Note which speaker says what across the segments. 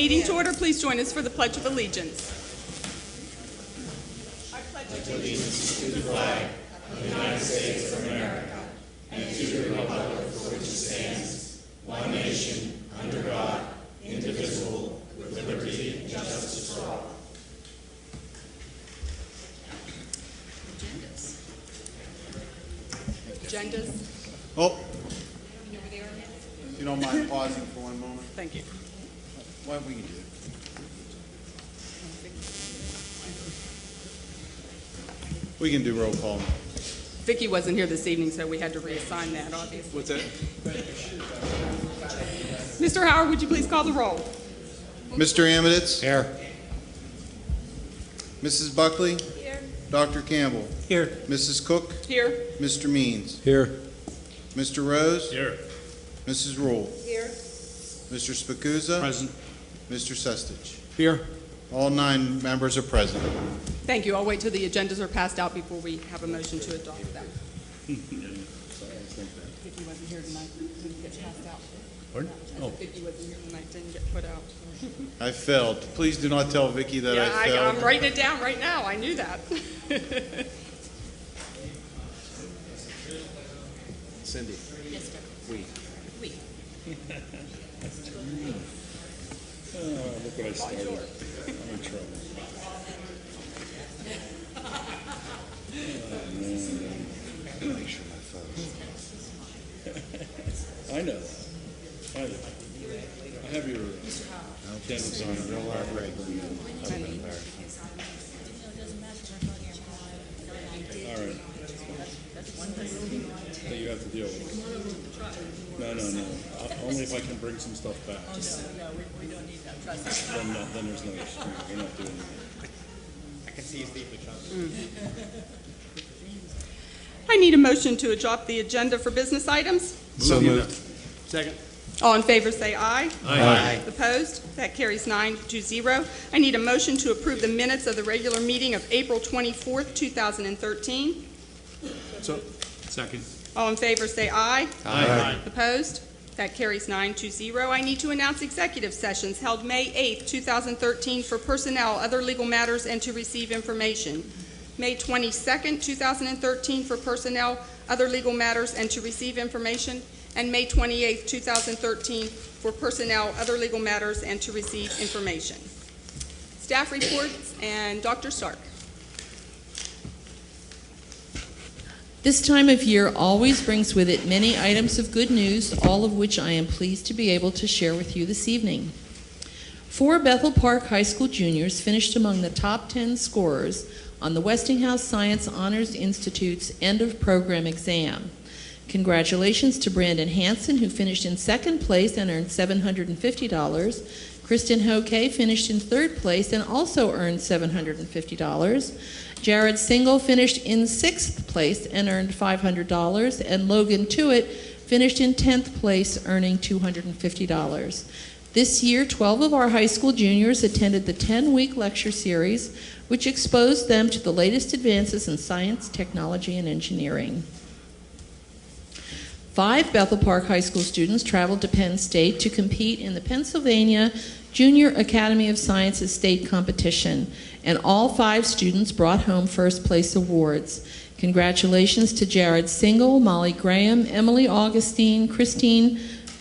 Speaker 1: meeting to order. Please join us for the Pledge of Allegiance. I pledge
Speaker 2: allegiance to the flag of the United States of America and to the republic for which it stands, one nation, under God, indivisible, with liberty and justice for all.
Speaker 1: Agendas.
Speaker 3: Oh, if you don't mind pausing for one moment.
Speaker 1: Thank you.
Speaker 3: What we can do. We can do roll call.
Speaker 1: Vicki wasn't here this evening, so we had to reassign that, obviously.
Speaker 3: What's that?
Speaker 1: Mr. Howard, would you please call the roll?
Speaker 3: Mr. Amiditz?
Speaker 4: Here.
Speaker 3: Mrs. Buckley?
Speaker 1: Here.
Speaker 3: Dr. Campbell?
Speaker 4: Here.
Speaker 3: Mrs. Cook?
Speaker 1: Here.
Speaker 3: Mr. Means?
Speaker 4: Here.
Speaker 3: Mr. Rose?
Speaker 4: Here.
Speaker 3: Mrs. Rule?
Speaker 1: Here.
Speaker 3: Mr. Spacuzza?
Speaker 4: Present.
Speaker 3: Mr. Sestich?
Speaker 4: Here.
Speaker 3: All 9 members are present.
Speaker 1: Thank you. I'll wait till the agendas are passed out before we have a motion to adopt them. Vicki wasn't here tonight, didn't get passed out.
Speaker 4: Pardon? Oh.
Speaker 1: Vicki wasn't here tonight, didn't get put out.
Speaker 3: I failed. Please do not tell Vicki that
Speaker 1: Yeah,
Speaker 3: I failed.
Speaker 1: I'm writing it down right now. I knew that.
Speaker 4: Cindy.
Speaker 1: Yes, sir.
Speaker 4: We. Oh, look what I started. I'm in trouble. Oh, man. Make sure my phone. I know that. I have your attendance on it. Real hard break. All right. That you have to deal with. No. Only if I can bring some stuff back.
Speaker 1: No, we don't need that. Trust me.
Speaker 4: Then there's no issue. We're not doing it.
Speaker 2: I can see you Steve the Trump.
Speaker 1: I need a motion to adopt the agenda for business items.
Speaker 4: So moved.
Speaker 2: Second.
Speaker 1: All in favor say aye.
Speaker 4: Aye.
Speaker 1: Opposed? That carries 9-0. I need a motion to approve the minutes of the regular meeting of April 24th, 2013.
Speaker 4: So. Second.
Speaker 1: All in favor say aye.
Speaker 4: Aye.
Speaker 1: Opposed? That carries 9-0. I need to announce executive sessions held May 8th, 2013 for personnel, other legal matters, and to receive information. May 22nd, 2013 for personnel, other legal matters, and to receive information. And May 28th, 2013 for personnel, other legal matters, and to receive information. Staff reports and Dr. Stark.
Speaker 5: This time of year always brings with it many items of good news, all of which I am pleased to be able to share with you this evening. 4 Bethel Park High School juniors finished among the top 10 scorers on the Westinghouse Science Honors Institute's end-of-program exam. Congratulations to Brandon Hansen, who finished in 2nd place and earned $750. Kristen Hoke finished in 3rd place and also earned $750. Jared Single finished in 6th place and earned $500, and Logan Tewitt finished in 10th place, earning $250. This year, 12 of our high school juniors attended the 10-week lecture series, which exposed them to the latest advances in science, technology, and engineering. 5 Bethel Park High School students traveled to Penn State to compete in the Pennsylvania Junior Academy of Sciences state competition, and all 5 students brought home first-place awards. Congratulations to Jared Single, Molly Graham, Emily Augustine, Christian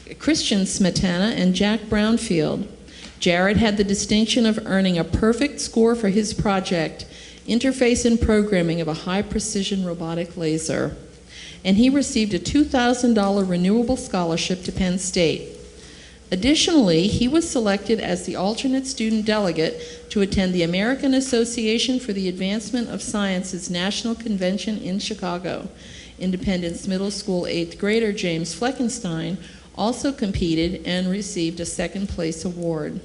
Speaker 5: Smetana, and Jack Brownfield. Jared had the distinction of earning a perfect score for his project, Interface and Programming of a High-Precision Robotic Laser, and he received a $2,000 renewable scholarship to Penn State. Additionally, he was selected as the alternate student delegate to attend the American Association for the Advancement of Science's National Convention in Chicago. Independence Middle School 8th grader James Fleckenstein also competed and received a 2nd place award.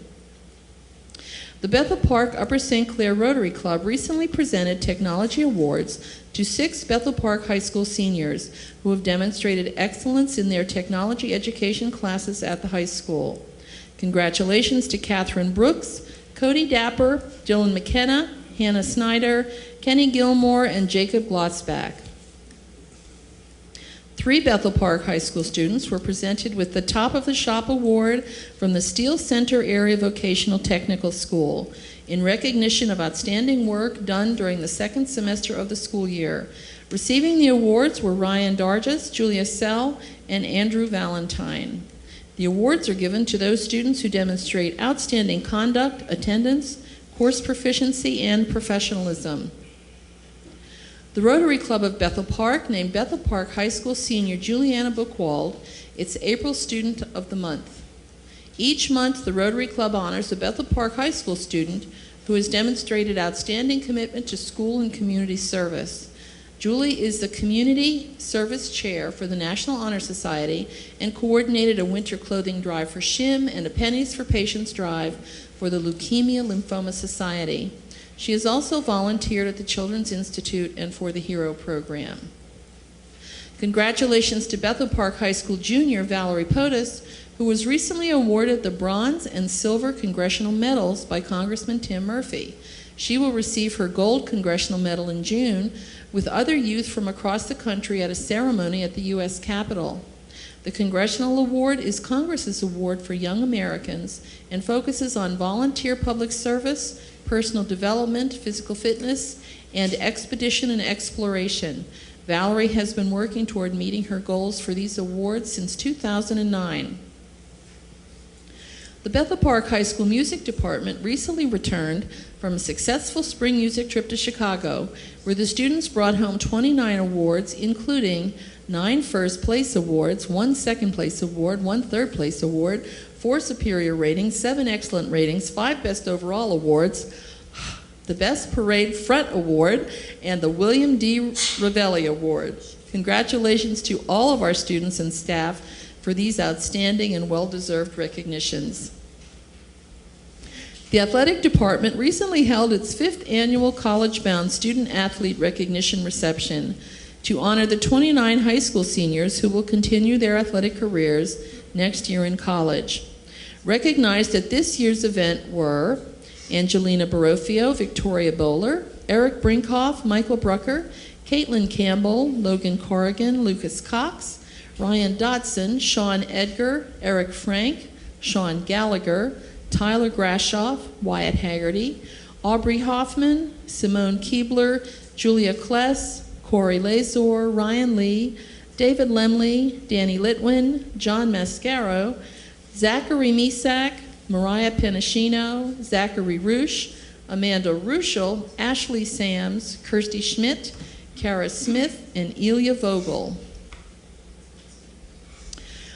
Speaker 5: The Bethel Park Upper St. Clair Rotary Club recently presented technology awards to 6 Bethel Park High School seniors who have demonstrated excellence in their technology education classes at the high school. Congratulations to Catherine Brooks, Cody Dapper, Dylan McKenna, Hannah Snyder, Kenny Gilmore, and Jacob Glotzback. 3 Bethel Park High School students were presented with the Top of the Shop Award from the Steel Center Area Vocational Technical School in recognition of outstanding work done during the second semester of the school year. Receiving the awards were Ryan Dargis, Julia Sell, and Andrew Valentine. The awards are given to those students who demonstrate outstanding conduct, attendance, course proficiency, and professionalism. The Rotary Club of Bethel Park named Bethel Park High School senior Juliana Buchwald its April Student of the Month. Each month, the Rotary Club honors a Bethel Park High School student who has demonstrated outstanding commitment to school and community service. Julie is the Community Service Chair for the National Honor Society and coordinated a winter clothing drive for SHIM and a Pennies for Patients drive for the Leukemia Lymphoma Society. She has also volunteered at the Children's Institute and for the HERO program. Congratulations to Bethel Park High School junior Valerie Potus, who was recently awarded the Bronze and Silver Congressional Medals by Congressman Tim Murphy. She will receive her Gold Congressional Medal in June with other youth from across the country at a ceremony at the U.S. Capitol. The Congressional Award is Congress's award for young Americans and focuses on volunteer public service, personal development, physical fitness, and expedition and exploration. Valerie has been working toward meeting her goals for these awards since 2009. The Bethel Park High School Music Department recently returned from a successful spring music trip to Chicago, where the students brought home 29 awards, including 9 first place awards, 1 second place award, 1 third place award, 4 superior ratings, 7 excellent ratings, 5 best overall awards, the Best Parade Front Award, and the William D. Ravelli Award. Congratulations to all of our students and staff for these outstanding and well-deserved recognitions. The athletic department recently held its 5th annual college-bound student athlete recognition reception to honor the 29 high school seniors who will continue their athletic careers next year in college. Recognized at this year's event were Angelina Barofio, Victoria Bowler, Eric Brinkhoff, Michael Brucker, Caitlin Campbell, Logan Corrigan, Lucas Cox, Ryan Dotson, Sean Edgar, Eric Frank, Sean Gallagher, Tyler Grashoff, Wyatt Haggerty, Aubrey Hoffman, Simone Keebler, Julia Kless, Corey Lazor, Ryan Lee, David Lemley, Danny Litwin, John Mascaro, Zachary Misak, Mariah Penashino, Zachary Roosh, Amanda Ruschel, Ashley Sams, Kirsty Schmidt, Kara Smith, and Elia Vogel.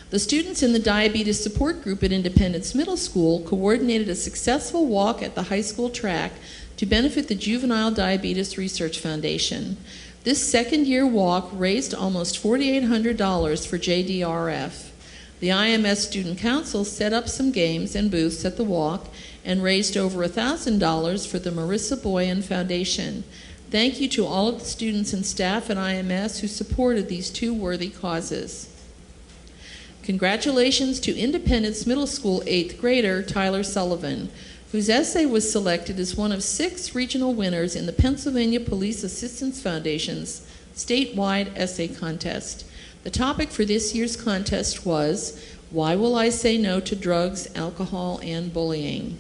Speaker 5: The students in the Diabetes Support Group at Independence Middle School coordinated a successful walk at the high school track to benefit the Juvenile Diabetes Research Foundation. This second-year walk raised almost $4,800 for JDRF. The IMS Student Council set up some games and booths at the walk and raised over $1,000 for the Marissa Boyan Foundation. Thank you to all of the students and staff at IMS who supported these 2 worthy causes. Congratulations to Independence Middle School 8th grader Tyler Sullivan, whose essay was selected as one of 6 regional winners in the Pennsylvania Police Assistance Foundation's statewide essay contest. The topic for this year's contest was, "Why Will I Say No to Drugs, Alcohol, and Bullying?"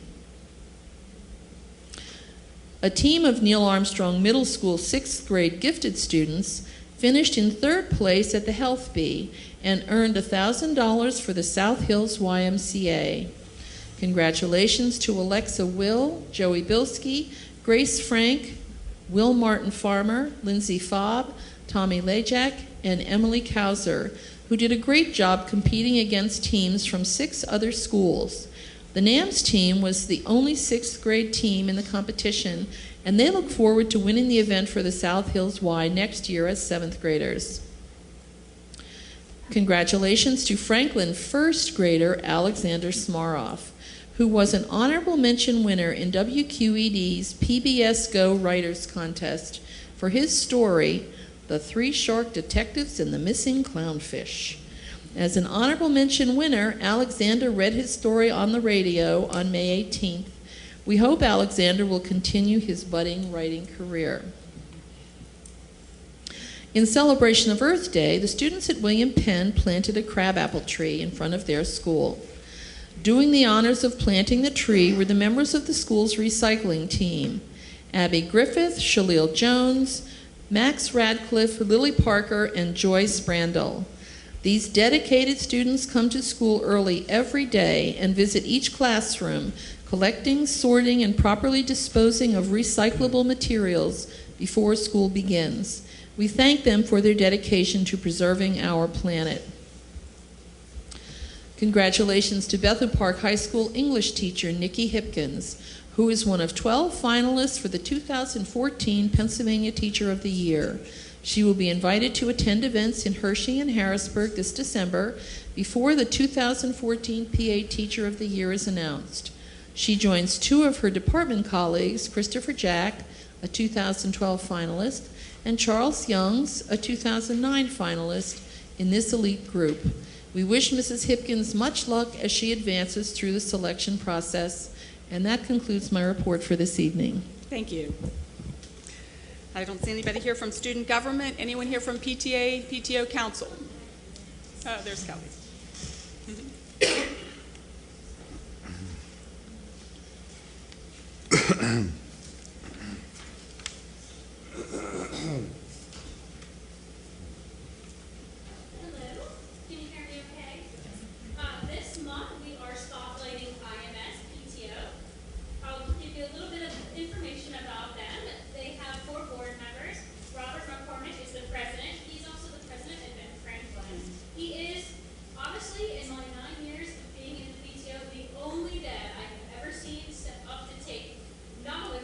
Speaker 5: A team of Neil Armstrong Middle School 6th grade gifted students finished in 3rd place at the Health Bee and earned $1,000 for the South Hills YMCA. Congratulations to Alexa Will, Joey Bilski, Grace Frank, Will Martin Farmer, Lindsay Fobb, Tommy Lajak, and Emily Kauser, who did a great job competing against teams from 6 other schools. The NAMS team was the only 6th grade team in the competition, and they look forward to winning the event for the South Hills Y next year as 7th graders. Congratulations to Franklin 1st grader Alexander Smaroff, who was an honorable mention winner in WQED's PBS Go Writers Contest for his story, The 3 Shark Detectives and the Missing Clownfish. As an honorable mention winner, Alexander read his story on the radio on May 18th. We hope Alexander will continue his budding writing career. In celebration of Earth Day, the students at William Penn planted a crabapple tree in front of their school. Doing the honors of planting the tree were the members of the school's recycling team: Abby Griffith, Shalil Jones, Max Radcliffe, Lily Parker, and Joy Sprandel. These dedicated students come to school early every day and visit each classroom, collecting, sorting, and properly disposing of recyclable materials before school begins. We thank them for their dedication to preserving our planet. Congratulations to Bethel Park High School English teacher Nikki Hipkins, who is one of 12 finalists for the 2014 Pennsylvania Teacher of the Year. She will be invited to attend events in Hershey and Harrisburg this December before the 2014 PA Teacher of the Year is announced. She joins two of her department colleagues, Christopher Jack, a 2012 finalist, and Charles Youngs, a 2009 finalist, in this elite group. We wish Mrs. Hipkins much luck as she advances through the selection process. And that concludes my report for this evening.
Speaker 1: Thank you. I don't see anybody here from student government. Anyone here from PTA, PTO council? Oh, there's Kelly.
Speaker 6: Not with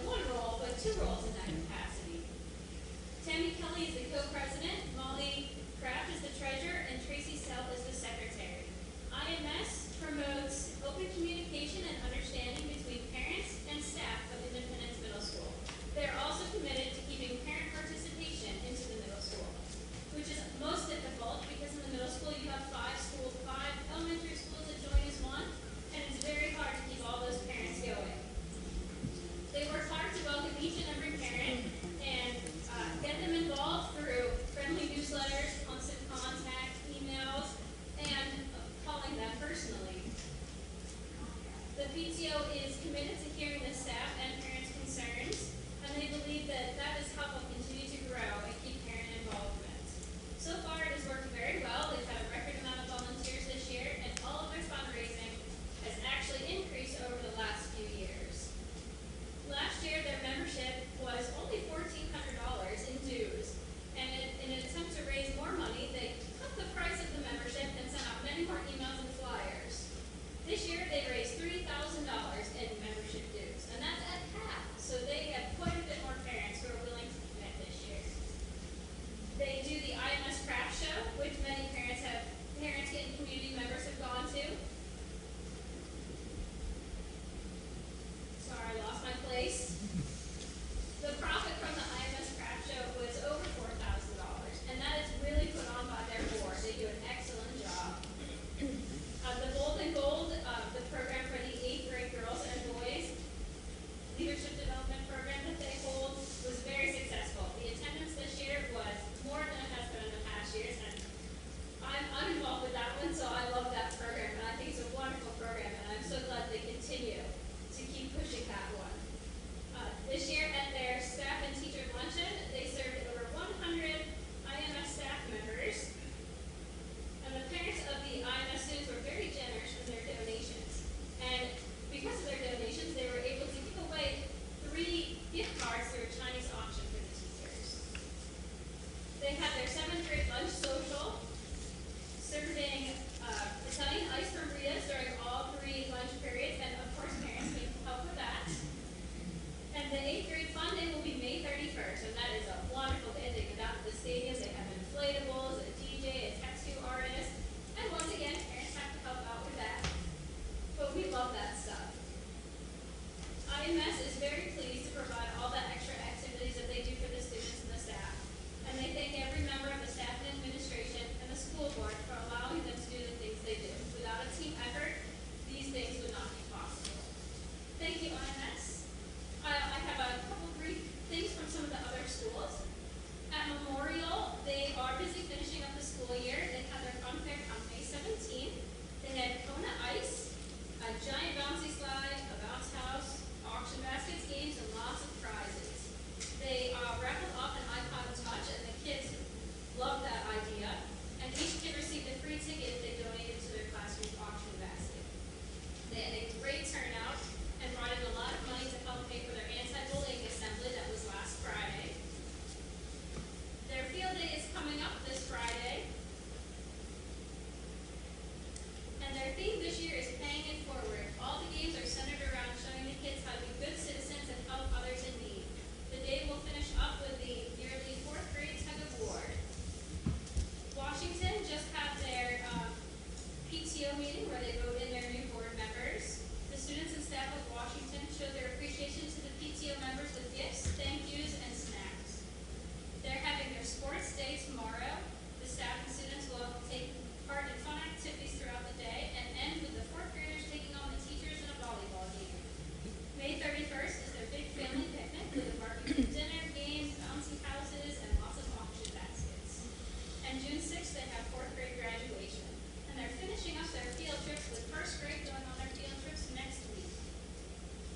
Speaker 6: And June 6th, they have fourth grade graduation. And they're finishing up their field trips with first grade going on their field trips next week.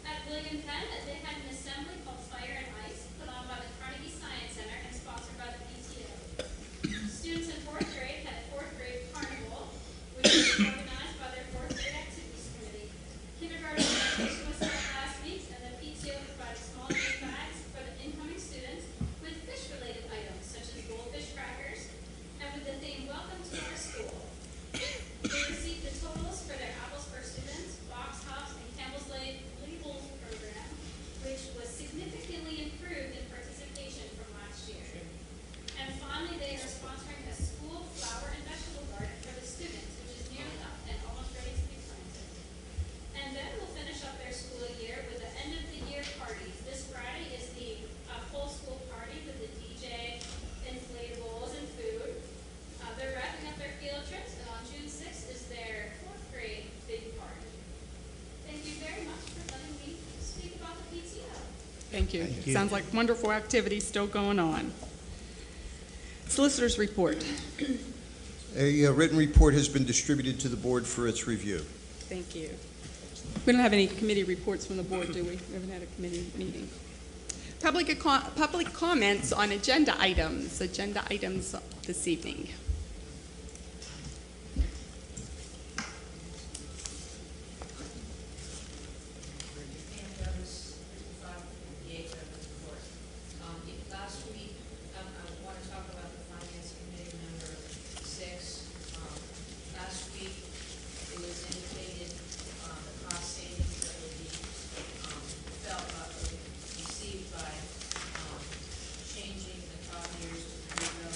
Speaker 6: At William Penn, they had an assembly called Fire and Ice, put on by the Carnegie Science Center and sponsored by the PTO. Students in fourth grade had a fourth grade carnival, which was organized by their fourth grade activities committee. Kindergarten graduation was held last week, and the PTO provided small gift bags for the incoming students with fish-related items such as goldfish crackers, and with the theme "Welcome to our school." They received the totals for their Apples for Students, Box Hops, and Campbell's Labels program, which was significantly improved in participation from last year. And finally, they are sponsoring a school flower and vegetable garden for the students, which is nearly up and almost ready to be planted. And then we'll finish up their school year with the end of the year parties. This Friday is the full school party with the DJ, inflatables, and food. They're wrapping up their field trips, and on June 6th is their fourth grade big party. Thank you very much for letting me speak about the PTO.
Speaker 1: Thank you. Sounds like wonderful activities still going on. Solicitor's report.
Speaker 7: A written report has been distributed to the board for its review.
Speaker 1: Thank you. We don't have any committee reports from the board, do we? We haven't had a committee meeting. Public comments on agenda items this evening.
Speaker 5: Last week, I want to talk about the Finance Committee member 6. Last week, it was indicated the cost savings that would be received by changing the copiers to Rico,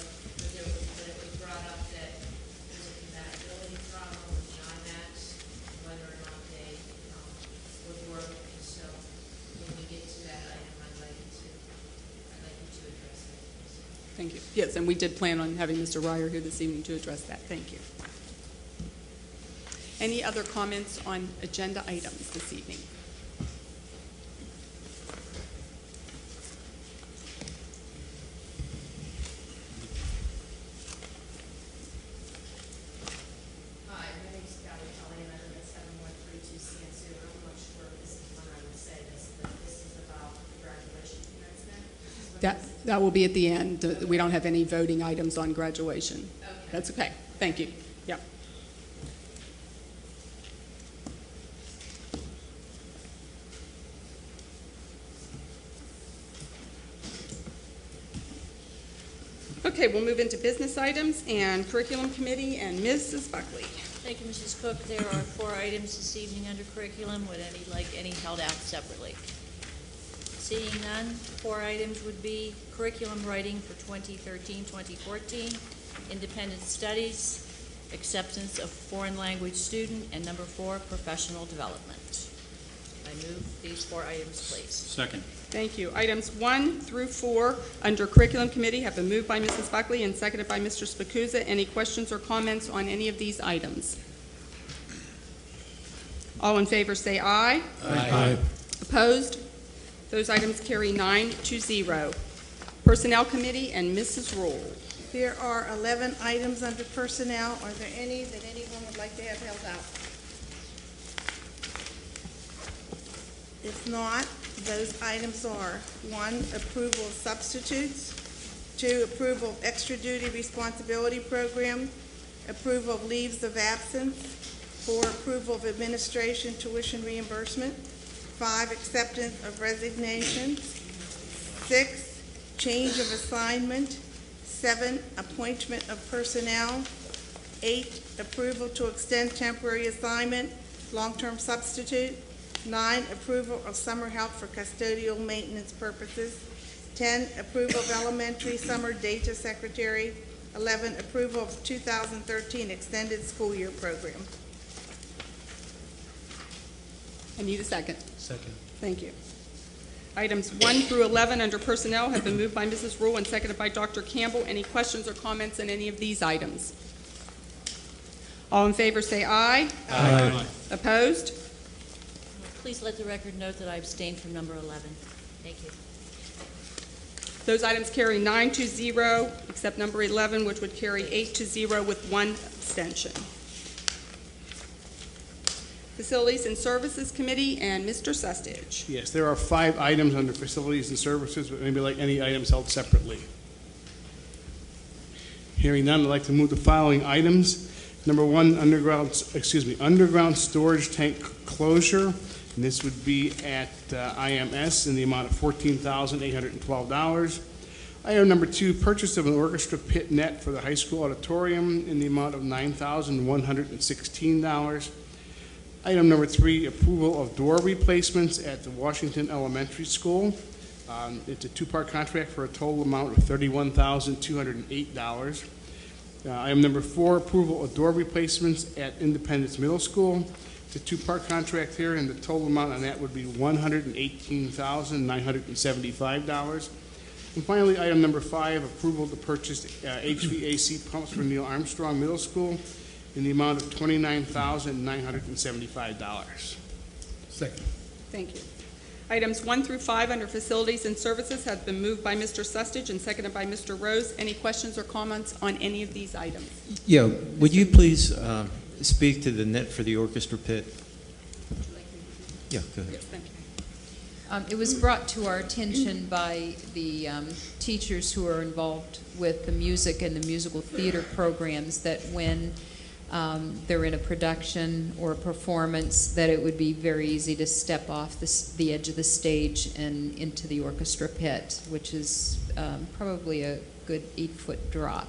Speaker 5: but it was brought up that there's a compatibility problem with the IMAX, whether or not they would work. And so when we get to that item, I'd like you to address that.
Speaker 1: Thank you. Yes, and we did plan on having Mr. Ryer here this evening to address that. Thank you. Any other comments on agenda items this evening?
Speaker 8: Hi, my name is Gabby Kelly, and I live at 7132 Sansu. I'm not sure if this is when I would say this, but this is about graduation commencement.
Speaker 1: That will be at the end. We don't have any voting items on graduation.
Speaker 8: Okay.
Speaker 1: That's okay. Thank you. Yep. Okay, we'll move into business items and curriculum committee and Mrs. Buckley.
Speaker 9: Thank you, Mrs. Cook. There are 4 items this evening under curriculum. Would any held out separately? Seeing none, 4 items would be curriculum writing for 2013-2014, independent studies, acceptance of foreign language student, and number 4, professional development. I move these 4 items, please.
Speaker 4: Second.
Speaker 1: Thank you. Items 1 through 4 under curriculum committee have been moved by Mrs. Buckley and seconded by Mr. Spacuzza. Any questions or comments on any of these items? All in favor say aye.
Speaker 4: Aye.
Speaker 1: Opposed? Those items carry 9-0. Personnel committee and Mrs. Rule.
Speaker 10: There are 11 items under personnel. Are there any that anyone would like to have held out? If not, those items are 1, approval of substitutes, 2, approval of extra duty responsibility program, approval of leaves of absence, 4, approval of administration tuition reimbursement, 5, acceptance of resignations, 6, change of assignment, 7, appointment of personnel, 8, approval to extend temporary assignment, long-term substitute, 9, approval of summer help for custodial maintenance purposes, 10, approval of elementary summer data secretary, 11, approval of 2013 extended school year program.
Speaker 1: I need a second.
Speaker 4: Second.
Speaker 1: Thank you. Items 1 through 11 under personnel have been moved by Mrs. Rule and seconded by Dr. Campbell. Any questions or comments on any of these items? All in favor say aye.
Speaker 4: Aye.
Speaker 1: Opposed?
Speaker 9: Please let the record note that I abstained from number 11. Thank you.
Speaker 1: Those items carry 9-0, except number 11, which would carry 8-0 with one abstention. Facilities and Services Committee and Mr. Sustich.
Speaker 3: Yes, there are 5 items under Facilities and Services. Would anybody like any items held separately? Hearing none, I'd like to move the following items. Number 1, underground storage tank closure. And this would be at IMS in the amount of $14,812. Item number 2, purchase of an orchestra pit net for the high school auditorium in the amount of $9,116. Item number 3, approval of door replacements at the Washington Elementary School. It's a 2-part contract for a total amount of $31,208. Item number 4, approval of door replacements at Independence Middle School. It's a 2-part contract here, and the total amount on that would be $118,975. And finally, item number 5, approval to purchase HVAC pumps for Neil Armstrong Middle School in the amount of $29,975.
Speaker 2: Second.
Speaker 1: Thank you. Items 1 through 5 under Facilities and Services have been moved by Mr. Sustich and seconded by Mr. Rose. Any questions or comments on any of these items?
Speaker 11: Yeah, would you please speak to the net for the orchestra pit? Yeah, go ahead.
Speaker 1: Yes, thank you.
Speaker 12: It was brought to our attention by the teachers who are involved with the music and the musical theater programs that when they're in a production or a performance, that it would be very easy to step off the edge of the stage and into the orchestra pit, which is probably a good 8-foot drop.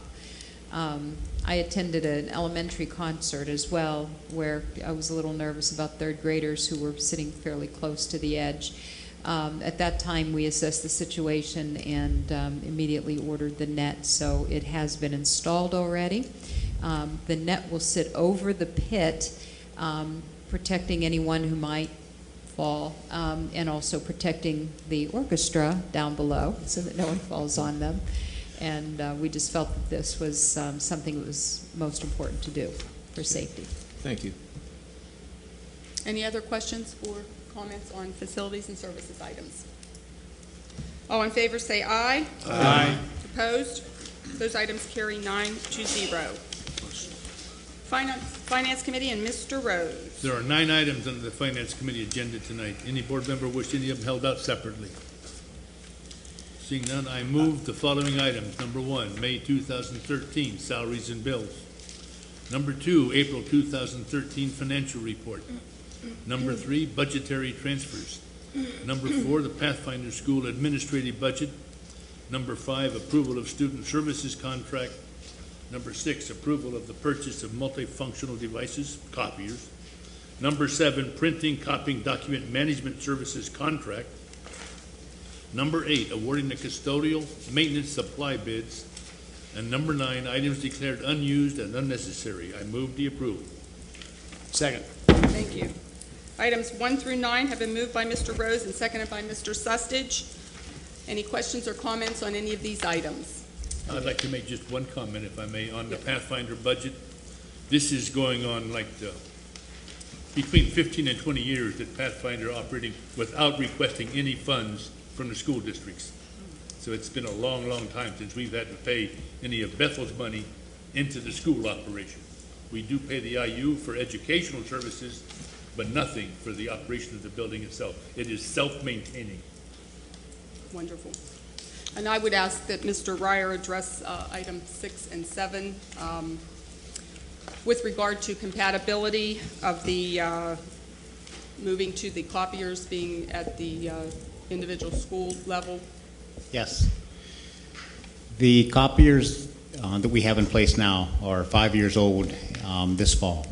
Speaker 12: I attended an elementary concert as well, where I was a little nervous about 3rd graders who were sitting fairly close to the edge. At that time, we assessed the situation and immediately ordered the net, so it has been installed already. The net will sit over the pit, protecting anyone who might fall, and also protecting the orchestra down below so that no one falls on them. And we just felt that this was something that was most important to do for safety.
Speaker 11: Thank you.
Speaker 1: Any other questions or comments on Facilities and Services items? All in favor say aye.
Speaker 3: Aye.
Speaker 1: Opposed? Those items carry 9-0. Finance Committee and Mr. Rose.
Speaker 2: There are 9 items under the Finance Committee agenda tonight. Any board member wish any of them held out separately? Seeing none, I move the following items. Number 1, May 2013, salaries and bills. Number 2, April 2013 financial report. Number 3, budgetary transfers. Number 4, the Pathfinder School administrative budget. Number 5, approval of student services contract. Number 6, approval of the purchase of multifunctional devices, copiers. Number 7, printing, copying, document management services contract. Number 8, awarding the custodial maintenance supply bids. And number 9, items declared unused and unnecessary. I move the approval.
Speaker 3: Second.
Speaker 1: Thank you. Items 1 through 9 have been moved by Mr. Rose and seconded by Mr. Sustich. Any questions or comments on any of these items?
Speaker 2: I'd like to make just one comment, if I may, on the Pathfinder budget. This is going on like between 15 and 20 years that Pathfinder operating without requesting any funds from the school districts. So it's been a long, long time since we've had to pay any of Bethel's money into the school operation. We do pay the IU for educational services, but nothing for the operation of the building itself. It is self-maintaining.
Speaker 1: Wonderful. And I would ask that Mr. Ryer address items 6 and 7 with regard to compatibility of the moving to the copiers being at the individual school level.
Speaker 13: Yes. The copiers that we have in place now are 5 years old this fall.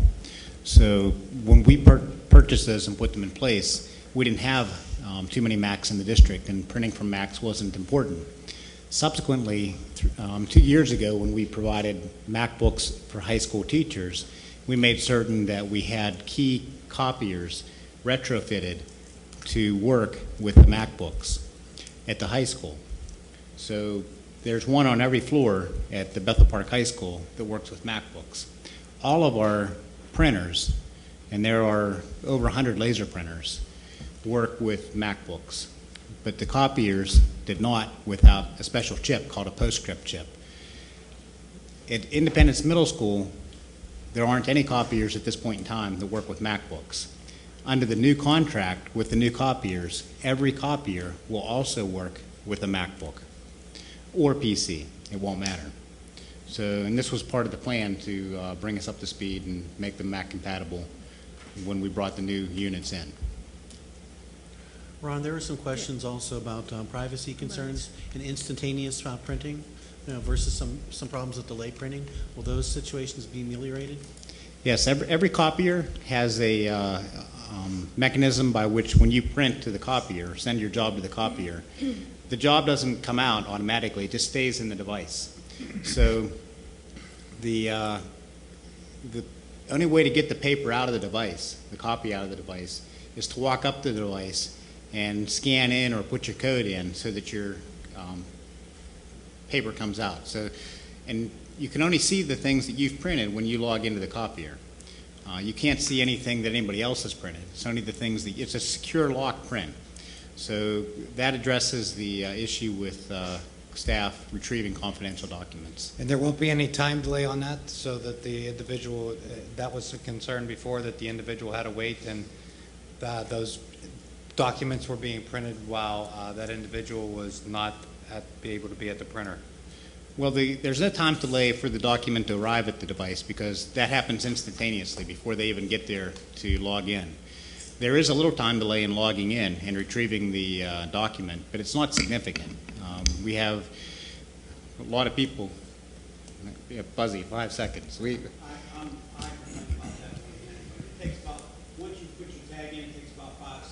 Speaker 13: So when we purchased those and put them in place, we didn't have too many Macs in the district, and printing from Macs wasn't important. Subsequently, 2 years ago, when we provided MacBooks for high school teachers, we made certain that we had key copiers retrofitted to work with the MacBooks at the high school. So there's one on every floor at the Bethel Park High School that works with MacBooks. All of our printers, and there are over 100 laser printers, work with MacBooks. but the copiers did not without a special chip called a PostScript chip. At Independence Middle School, there aren't any copiers at this point in time that work with MacBooks. Under the new contract with the new copiers, every copier will also work with a MacBook or PC. It won't matter. So, and this was part of the plan to bring us up to speed and make them Mac compatible when we brought the new units in.
Speaker 14: Ron, there were some questions also about privacy concerns and instantaneous printing, versus some problems with delay printing. Will those situations be ameliorated?
Speaker 13: Yes, every copier has a mechanism by which when you print to the copier, send your job to the copier, the job doesn't come out automatically, it just stays in the device. So the only way to get the paper out of the device, the copy out of the device, is to walk up to the device and scan in or put your code in so that your paper comes out. So, and you can only see the things that you've printed when you log into the copier. You can't see anything that anybody else has printed. It's only the things that, it's a secure lock print. So that addresses the issue with staff retrieving confidential documents.
Speaker 15: And there won't be any time delay on that, so that the individual, that was a concern before, that the individual had to wait and those documents were being printed while that individual was not be able to be at the printer.
Speaker 13: Well, there's no time delay for the document to arrive at the device because that happens instantaneously before they even get there to log in. There is a little time delay in logging in and retrieving the document, but it's not significant. We have a lot of people, Buzzy, 5 seconds.
Speaker 16: It takes about, once you put your tag in, it takes about 5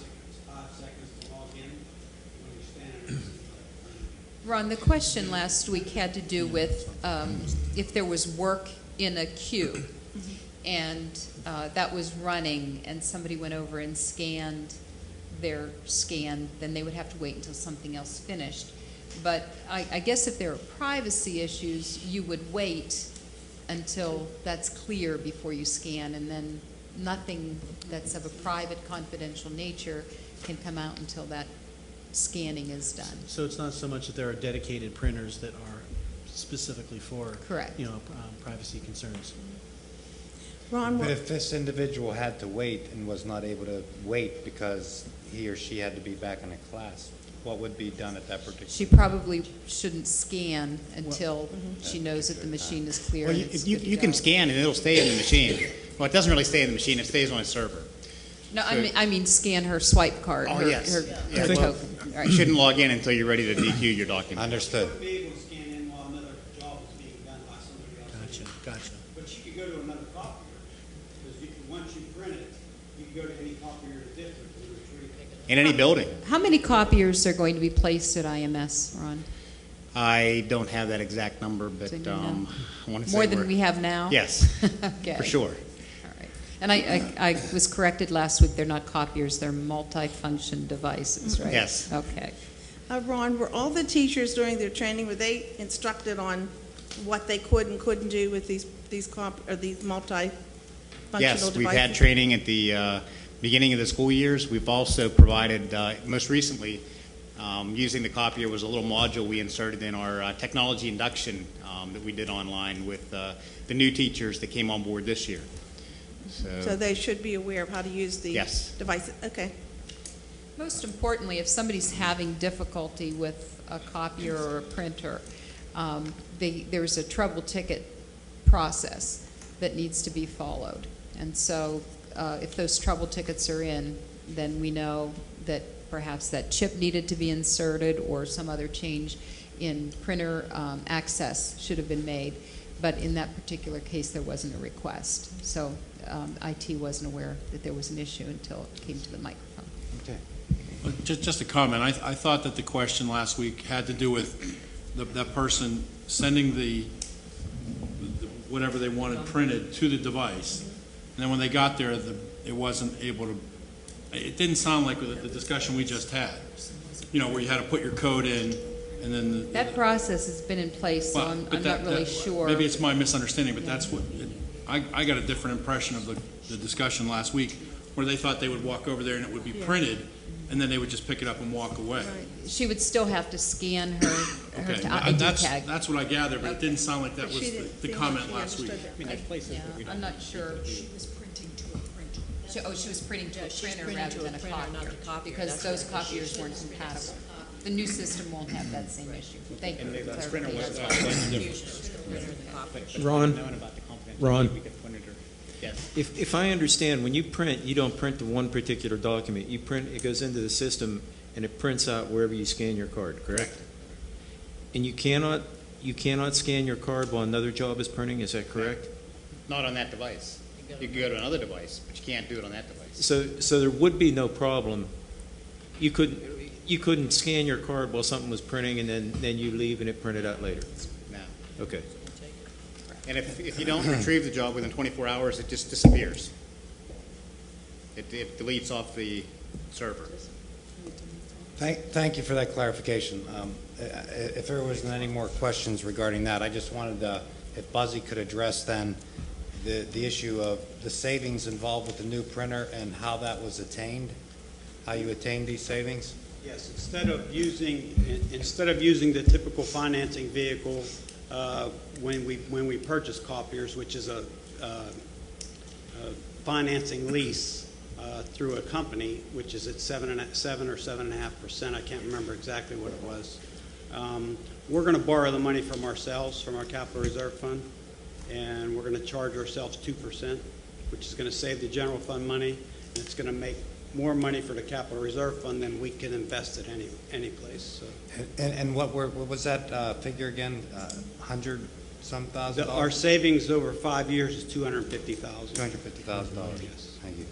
Speaker 16: seconds to log in when you're standing.
Speaker 12: Ron, the question last week had to do with if there was work in a queue and that was running and somebody went over and scanned their scan, then they would have to wait until something else finished. But I guess if there are privacy issues, you would wait until that's clear before you scan, and then nothing that's of a private, confidential nature can come out until that scanning is done.
Speaker 14: So it's not so much that there are dedicated printers that are specifically for,
Speaker 12: correct,
Speaker 14: privacy concerns.
Speaker 10: Ron,
Speaker 15: but if this individual had to wait and was not able to wait because he or she had to be back in a class, what would be done at that particular?
Speaker 12: She probably shouldn't scan until she knows that the machine is clear.
Speaker 13: Well, you can scan and it'll stay in the machine. Well, it doesn't really stay in the machine. It stays on a server.
Speaker 12: No,
Speaker 13: So,
Speaker 12: I mean scan her swipe card.
Speaker 13: Oh,
Speaker 12: her,
Speaker 13: yes.
Speaker 12: Her
Speaker 13: Well,
Speaker 12: token. Right.
Speaker 13: You shouldn't log in until you're ready to DQ your document.
Speaker 15: Understood.
Speaker 16: You wouldn't be able to scan in while another job is being done by somebody else.
Speaker 14: Gotcha.
Speaker 16: But you could go to another copier, because once you print it, you can go to any copier in the district and retrieve it.
Speaker 13: In any building.
Speaker 12: How many copiers are going to be placed at IMS, Ron?
Speaker 13: I don't have that exact number, but
Speaker 12: So you know.
Speaker 13: I want to say
Speaker 12: More than we have now?
Speaker 13: Yes,
Speaker 12: Okay.
Speaker 13: for sure.
Speaker 12: All right. And I was corrected last week, they're not copiers, they're multi-function devices, right?
Speaker 13: Yes.
Speaker 12: Okay.
Speaker 10: Ron, were all the teachers during their training, were they instructed on what they could and couldn't do with these multi-functional
Speaker 13: Yes,
Speaker 10: devices?
Speaker 13: we've had training at the beginning of the school years. We've also provided, most recently, using the copier was a little module we inserted in our technology induction that we did online with the new teachers that came on board this year.
Speaker 10: So they should be aware of how to use the
Speaker 13: Yes.
Speaker 10: devices? Okay.
Speaker 12: Most importantly, if somebody's having difficulty with a copier or a printer, there's a trouble ticket process that needs to be followed. And so if those trouble tickets are in, then we know that perhaps that chip needed to be inserted or some other change in printer access should have been made. But in that particular case, there wasn't a request. So IT wasn't aware that there was an issue until it came to the microphone.
Speaker 15: Okay.
Speaker 17: Just a comment. I thought that the question last week had to do with that person sending the whatever they wanted printed to the device, and then when they got there, it wasn't able to. It didn't sound like the discussion we just had. You know, where you had to put your code in, and then
Speaker 12: That process has been in place, so I'm not really sure.
Speaker 17: Maybe it's my misunderstanding, but that's what I got a different impression of the discussion last week, where they thought they would walk over there and it would be printed, and then they would just pick it up and walk away.
Speaker 12: She would still have to scan her
Speaker 17: Okay,
Speaker 12: ID
Speaker 17: that's,
Speaker 12: tag.
Speaker 17: that's what I gathered, but it didn't sound like that
Speaker 10: But
Speaker 17: was
Speaker 10: she didn't
Speaker 17: the
Speaker 10: seem
Speaker 17: comment
Speaker 10: like
Speaker 17: last
Speaker 10: she
Speaker 17: week.
Speaker 10: understood that.
Speaker 12: Yeah, I'm not sure.
Speaker 9: She was printing to a printer.
Speaker 12: She was printing to a
Speaker 9: She's
Speaker 12: printer
Speaker 9: printing
Speaker 12: rather
Speaker 9: to a
Speaker 12: than a
Speaker 9: printer, not
Speaker 12: copier,
Speaker 9: the copier.
Speaker 12: because
Speaker 9: That's
Speaker 12: those
Speaker 9: right.
Speaker 12: copiers weren't compatible. The new system won't have that same issue. Thank you.
Speaker 4: And
Speaker 12: for
Speaker 4: the printer was
Speaker 12: clarification.
Speaker 4: slightly different.
Speaker 11: Ron?
Speaker 13: Knowing about the confidentiality,
Speaker 11: Ron?
Speaker 13: we could put it or- Yes.
Speaker 11: If I understand, when you print, you don't print the one particular document. You print, it goes into the system, and it prints out wherever you scan your card, correct? And you cannot scan your card while another job is printing, is that correct?
Speaker 13: Not on that device. You can go to another device, but you can't do it on that device.
Speaker 11: So there would be no problem. You couldn't scan your card while something was printing, and then you leave and it printed out later?
Speaker 13: No.
Speaker 11: Okay.
Speaker 13: And if you don't retrieve the job within 24 hours, it just disappears. It deletes off the server.
Speaker 15: Thank you for that clarification. If there wasn't any more questions regarding that, I just wanted if Buzzy could address then the issue of the savings involved with the new printer and how that was attained, how you attained these savings?
Speaker 16: Yes, instead of using the typical financing vehicle when we purchase copiers, which is a financing lease through a company, which is at 7 or 7.5%. I can't remember exactly what it was. We're going to borrow the money from ourselves, from our capital reserve fund, and we're going to charge ourselves 2%, which is going to save the general fund money, and it's going to make more money for the capital reserve fund than we can invest at any place. So.
Speaker 15: And what was that figure again? 100-some thousand dollars?
Speaker 16: Our savings over 5 years is $250,000.
Speaker 15: $250,000.
Speaker 16: Yes.
Speaker 15: Thank you.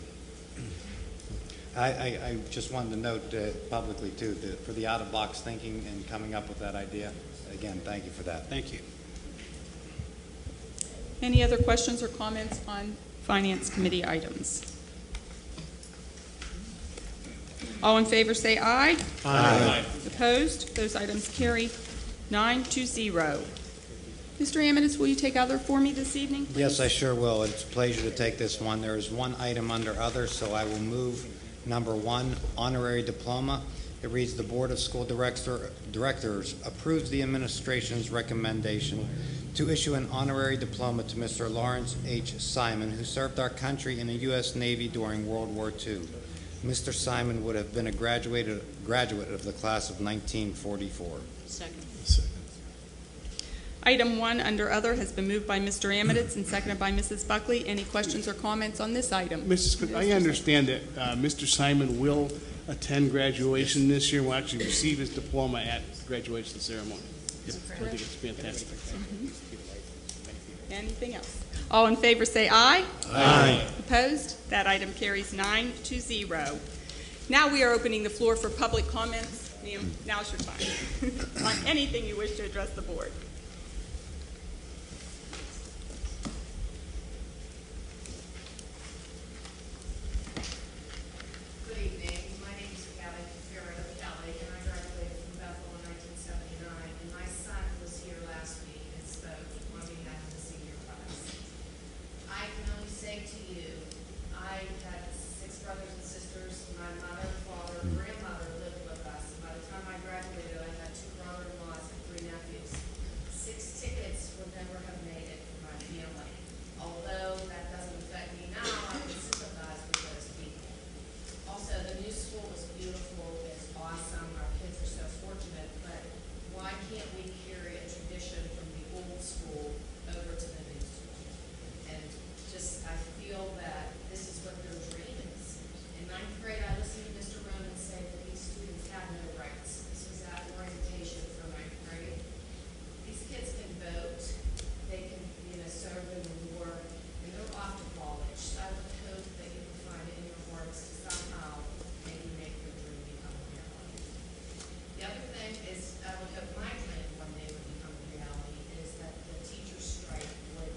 Speaker 15: I just wanted to note publicly, too, for the out-of-box thinking and coming up with that idea. Again, thank you for that.
Speaker 16: Thank you.
Speaker 1: Any other questions or comments on Finance Committee items? All in favor say aye.
Speaker 11: Aye.
Speaker 1: Opposed? Those items carry 9-0. Mr. Amidis, will you take other for me this evening, please?
Speaker 15: Yes, I sure will. It's a pleasure to take this one. There is one item under other, so I will move number 1, honorary diploma. It reads, the Board of School Directors approves the administration's recommendation to issue an honorary diploma to Mr. Lawrence H. Simon, who served our country in the U.S. Navy during World War II. Mr. Simon would have been a graduate of the class of 1944.
Speaker 9: Second.
Speaker 1: Item 1 under other has been moved by Mr. Amidits and seconded by Mrs. Buckley. Any questions or comments on this item?
Speaker 3: Mrs. Cook, I understand that Mr. Simon will attend graduation this year, will actually receive his diploma at graduation ceremony. I think it's fantastic.
Speaker 1: Anything else? All in favor say aye.
Speaker 11: Aye.
Speaker 1: Opposed? That item carries 9-0. Now we are opening the floor for public comments. Ma'am, now's your time on anything you wish to address the board.
Speaker 8: Good evening. My name is Kelly Farrell Kelly, and I graduated from Bethel in 1979. And my son was here last week and spoke on behalf of the senior class. I can only say to you, I had 6 brothers and sisters. My mother, father, grandmother lived with us. And by the time I graduated, I had 2 brother-in-laws and 3 nephews. 6 tickets would never have made it for my family. Although that doesn't affect me now, I can sympathize with those people. Also, the new school was beautiful, it's awesome, our kids are so fortunate, but why can't we carry a tradition from the old school over to the new school? And just, I feel that this is what their dream is. In 9th grade, I listened to Mr. Roman say that these students have no rights. This was at orientation for 9th grade. These kids can vote, they can, serve in the war, and they're off to college. So I would hope that you can find it in your hearts to somehow maybe make your dream become a reality. The other thing is, I would hope my dream one day would become a reality, is that the teacher's strike would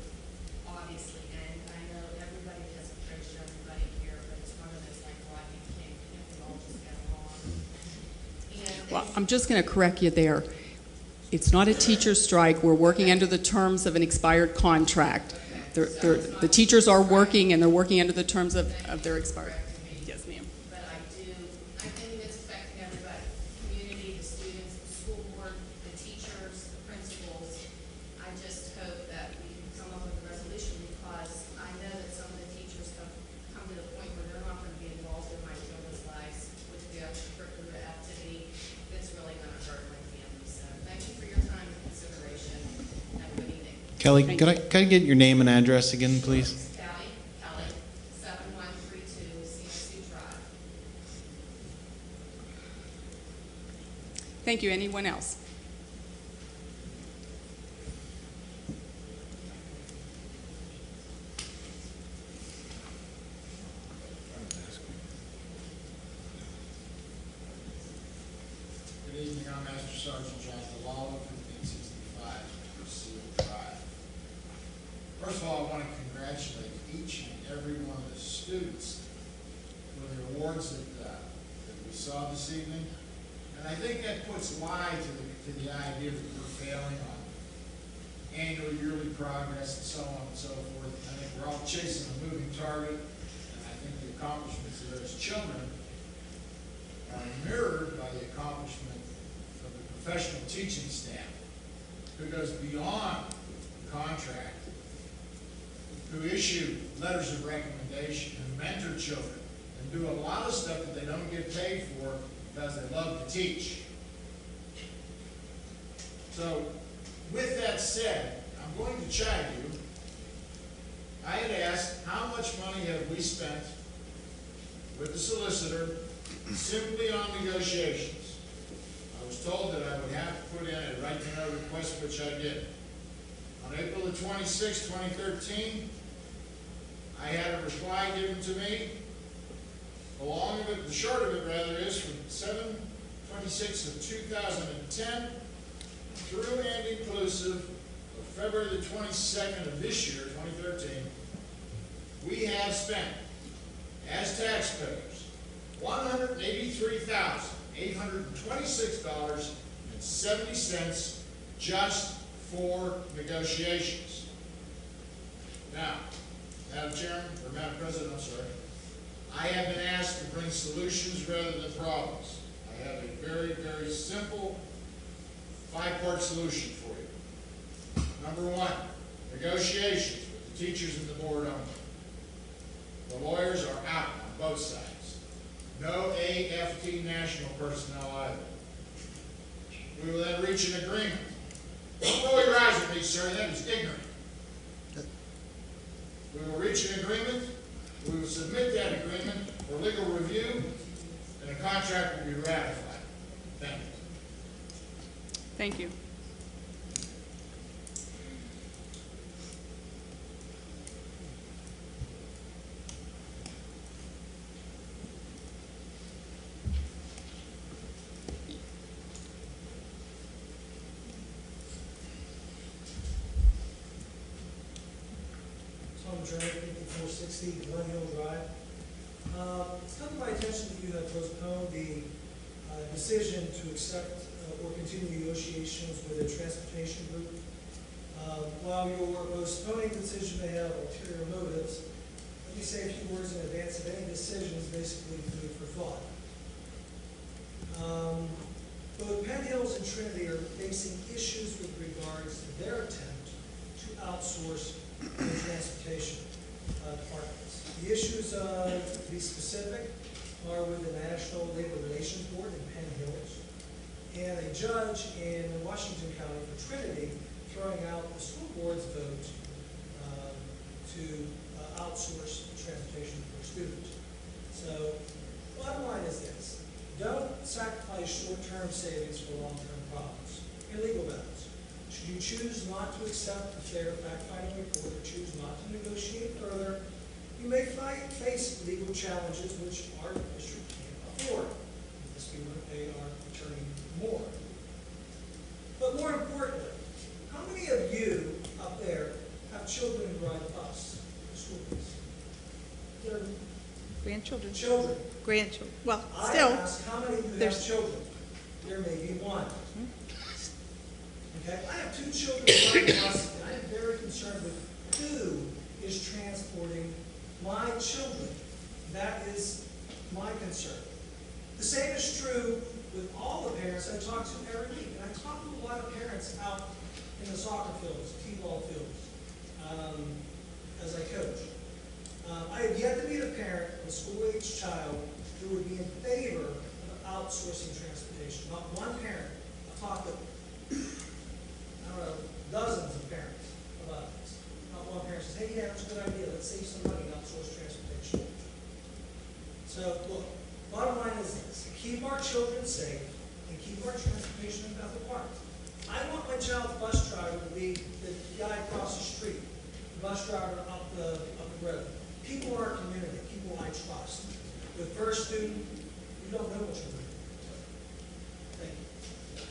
Speaker 8: obviously end. I know everybody has approached everybody here, but it's one of those like Rodney King, can't we all just get along?
Speaker 1: Well, I'm just going to correct you there. It's not a teacher's strike. We're working under the terms of an expired contract. The teachers are working, and they're working under the terms of their expired. Yes, ma'am.
Speaker 8: But I think it's
Speaker 18: Kelly,
Speaker 1: Thank
Speaker 18: could I get your name and address again, please?
Speaker 8: Kelly, 7132 CSU Drive.
Speaker 1: Thank you. Anyone else?
Speaker 19: Good evening, I'm Master Sergeant John DeLala from 865 Seal Drive. First of all, I want to congratulate each and every one of the students for the awards that we saw this evening. And I think that puts lie to the idea that we're failing on annual, yearly progress and so on and so forth. I think we're all chasing a moving target, and I think the accomplishments of those children are mirrored by the accomplishment of the professional teaching staff, who goes beyond the contract, who issue letters of recommendation, who mentor children, and do a lot of stuff that they don't get paid for because they love to teach. So, with that said, I'm going to chide you. I had asked, how much money have we spent with the solicitor simply on negotiations? I was told that I would have to put in a right to know request, which I did. On April the 26th, 2013, I had a reply given to me. The long of it, the short of it rather, is from 7/26 of 2010 through and inclusive of February the 22nd of this year, 2013, we have spent, as taxpayers, $183,826.70 just for negotiations. Now, Madam Chairman, or Madam President, I'm sorry, I have been asked to bring solutions rather than problems. I have a very, very simple 5-part solution for you. Number one, negotiations with the teachers and the board only. The lawyers are out on both sides. No AFT national personnel either. We will then reach an agreement. Don't roll your eyes at me, sir, that is ignorant. We will reach an agreement. We will submit that agreement for legal review, and the contract will be ratified. Thank you.
Speaker 1: Thank you.
Speaker 20: Tom Drake, 5460 Glen Hill Drive. It's come to my attention that you have postponed the decision to accept or continue negotiations with a transportation group. While your postponing decision may have ulterior motives, let me say a few words in advance of any decisions, basically food for thought. Both Penn Hills and Trinity are facing issues with regards to their attempt to outsource their transportation departments. The issues, to be specific, are with the National Labor Relations Board in Penn Hills and a judge in Washington County for Trinity throwing out the school board's vote to outsource transportation for students. So, bottom line is this. Don't sacrifice short-term savings for long-term problems and legal matters. Should you choose not to accept a fair fact-finding report or choose not to negotiate further, you may face legal challenges which our district can't afford, unless we want to pay our attorney more. But more importantly, how many of you up there have children who ride the bus to school bus?
Speaker 10: Grandchildren.
Speaker 20: Children.
Speaker 10: Grandchildren. Well,
Speaker 20: I
Speaker 10: still.
Speaker 20: ask how many of you have children? There may be one. Okay, I have 2 children riding the bus, and I am very concerned with who is transporting my children. That is my concern. The same is true with all the parents I talk to every week, and I talk to a lot of parents out in the soccer fields, t-ball fields, as I coach. I have yet to meet a parent of a school-age child who would be in favor of outsourcing transportation. Not one parent. I've talked to, I don't know, dozens of parents about yeah, it's a good idea, let's save some money, outsource transportation. So, look, bottom line is this, keep our children safe and keep our transportation in Bethel Park. I want my child's bus driver to be the guy across the street, the bus driver up the road. People in our community, people I trust. With First Student, you don't know what you're doing. Thank you.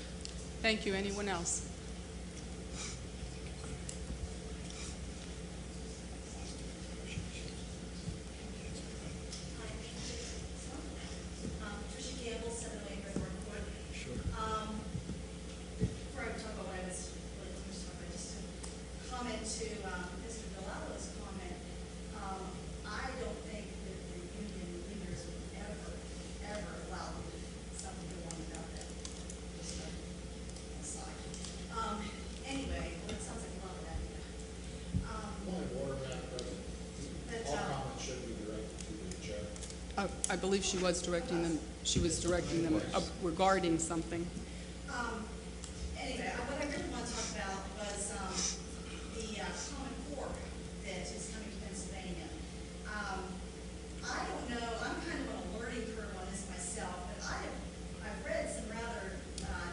Speaker 1: Thank you. Anyone else?
Speaker 21: Tricia Campbell, 708 Redwood Court. Sure. Before I talk about what I was really going to talk about, just to comment to Mr. Delalo's comment, I don't think that the union leaders would ever allow something to go on without that. Just a aside. Anyway, well, it sounds like a lot of that.
Speaker 19: Point of order, Madam President. All comments should be directed to the chair.
Speaker 1: I believe she was directing them. She was directing them regarding something.
Speaker 21: Anyway, what I really want to talk about was the Common Core that is coming to Pennsylvania. I don't know, I'm kind of on a learning curve on this myself, but I've read some rather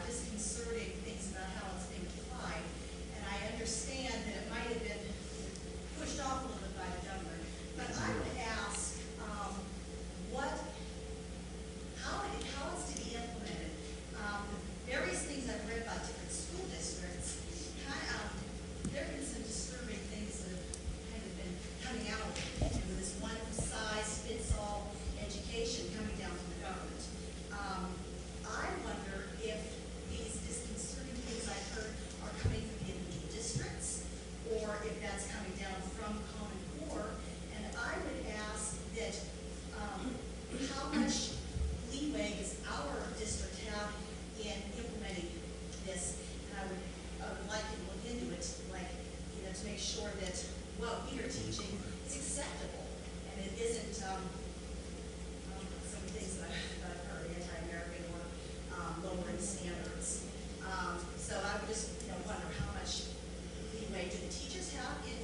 Speaker 21: disconcerting things about how it's being applied, and I understand that it might have been pushed off a little bit by the governor. But I would ask how it's to be implemented. Various things I've read about different school districts, there have been some disturbing things that have kind of been coming out with this one size fits all education coming down from the government. I wonder if these disconcerting things I've heard are coming from the individual districts, or if that's coming down from Common Core. And I would ask that how much leeway does our district have in implementing this? And I would like to look into it, like, to make sure that what we are teaching is acceptable, and it isn't some things that I've heard, anti-American or lowering standards. So I would just wonder how much leeway do the teachers have in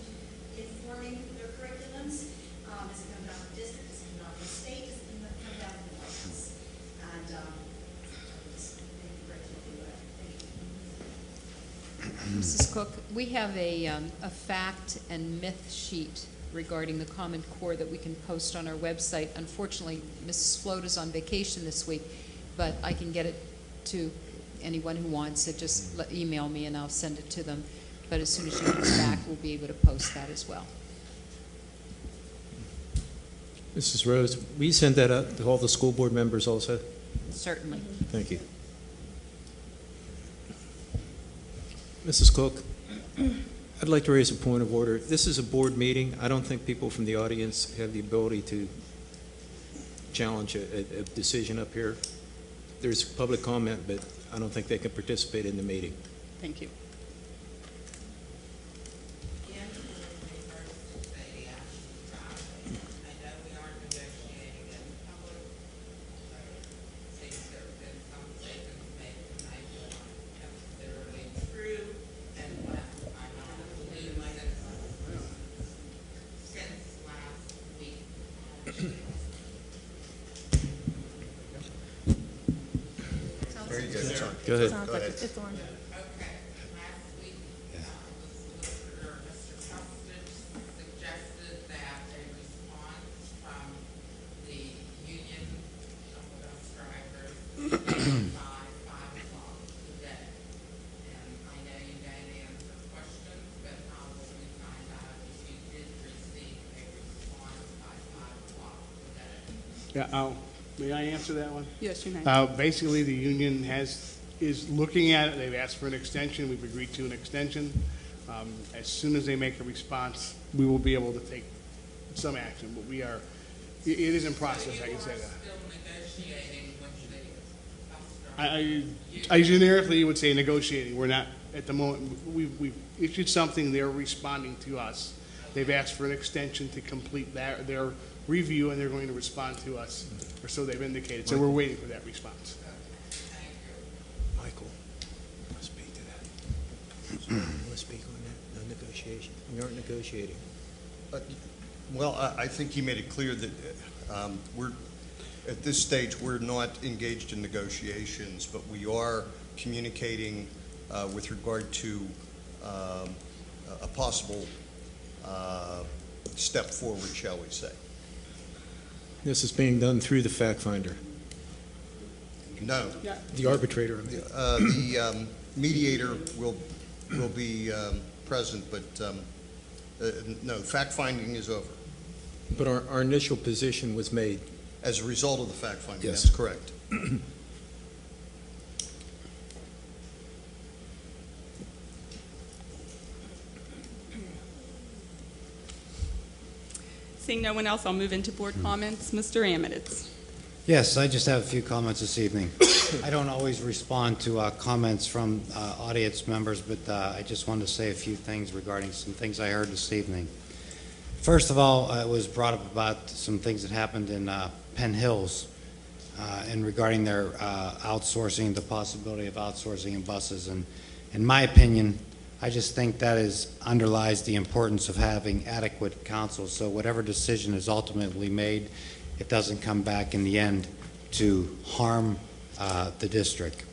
Speaker 21: informing their curriculums? Does it come down from district? Does it come down from state? Does it come down from the White House? And just thank you very much. Thank you.
Speaker 12: Mrs. Cook, we have a fact and myth sheet regarding the Common Core that we can post on our website. Unfortunately, Mrs. Float is on vacation this week, but I can get it to anyone who wants it. Just email me and I'll send it to them. But as soon as she comes back, we'll be able to post that as well.
Speaker 11: Mrs. Rose, will you send that out to all the school board members also?
Speaker 12: Certainly.
Speaker 11: Thank you. Mrs. Cook, I'd like to raise a point of order. This is a board meeting. I don't think people from the audience have the ability to challenge a decision up here. There's public comment, but I don't think they can participate in the meeting.
Speaker 1: Thank you.
Speaker 7: There you go.
Speaker 11: Go ahead.
Speaker 7: Go ahead.
Speaker 21: It's on.
Speaker 3: Yeah, may I answer that one?
Speaker 1: Yes, you may.
Speaker 3: Basically, the union is looking at it. They've asked for an extension. We've agreed to an extension. As soon as they make a response, we will be able to take some action. But it is in process, I can say that. I generically would say negotiating. We're not, at the moment, we've issued something. They're responding to us. They've asked for an extension to complete their review, and they're going to respond to us, or so they've indicated. So we're waiting for that response.
Speaker 11: Michael, let's speak to that. Let's speak on that. No negotiation. We aren't negotiating.
Speaker 7: Well, I think he made it clear that we're, at this stage, we're not engaged in negotiations, but we are communicating with regard to a possible step forward, shall we say.
Speaker 6: This is being done through the fact finder.
Speaker 7: No.
Speaker 6: The arbitrator.
Speaker 7: The mediator will be present, but no, fact-finding is over.
Speaker 6: But our initial position was made.
Speaker 7: As a result of the fact-finding,
Speaker 6: Yes.
Speaker 7: that's correct.
Speaker 1: Seeing no one else, I'll move into board comments. Mr. Amidits.
Speaker 15: Yes, I just have a few comments this evening. I don't always respond to comments from audience members, but I just wanted to say a few things regarding some things I heard this evening. First of all, it was brought up about some things that happened in Penn Hills and regarding their outsourcing, the possibility of outsourcing in buses. And in my opinion, I just think that underlies the importance of having adequate counsel, so whatever decision is ultimately made, it doesn't come back in the end to harm the district.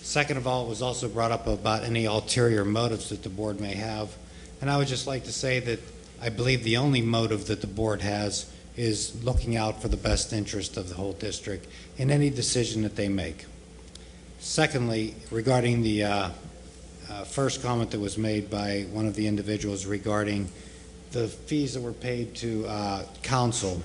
Speaker 15: Second of all, it was also brought up about any ulterior motives that the board may have, and I would just like to say that I believe the only motive that the board has is looking out for the best interest of the whole district in any decision that they make. Secondly, regarding the first comment that was made by one of the individuals regarding the fees that were paid to counsel,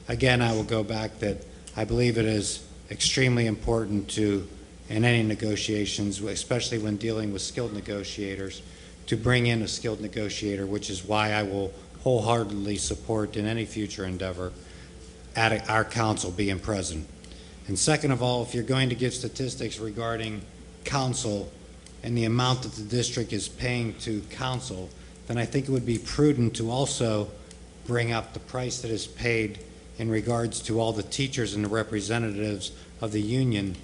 Speaker 15: again, I will go back that I believe it is extremely important to, in any negotiations, especially when dealing with skilled negotiators, to bring in a skilled negotiator, which is why I will wholeheartedly support in any future endeavor our counsel being present. And second of all, if you're going to give statistics regarding counsel and the amount that the district is paying to counsel, then I think it would be prudent to also bring up the price that is paid in regards to all the teachers and the representatives of the union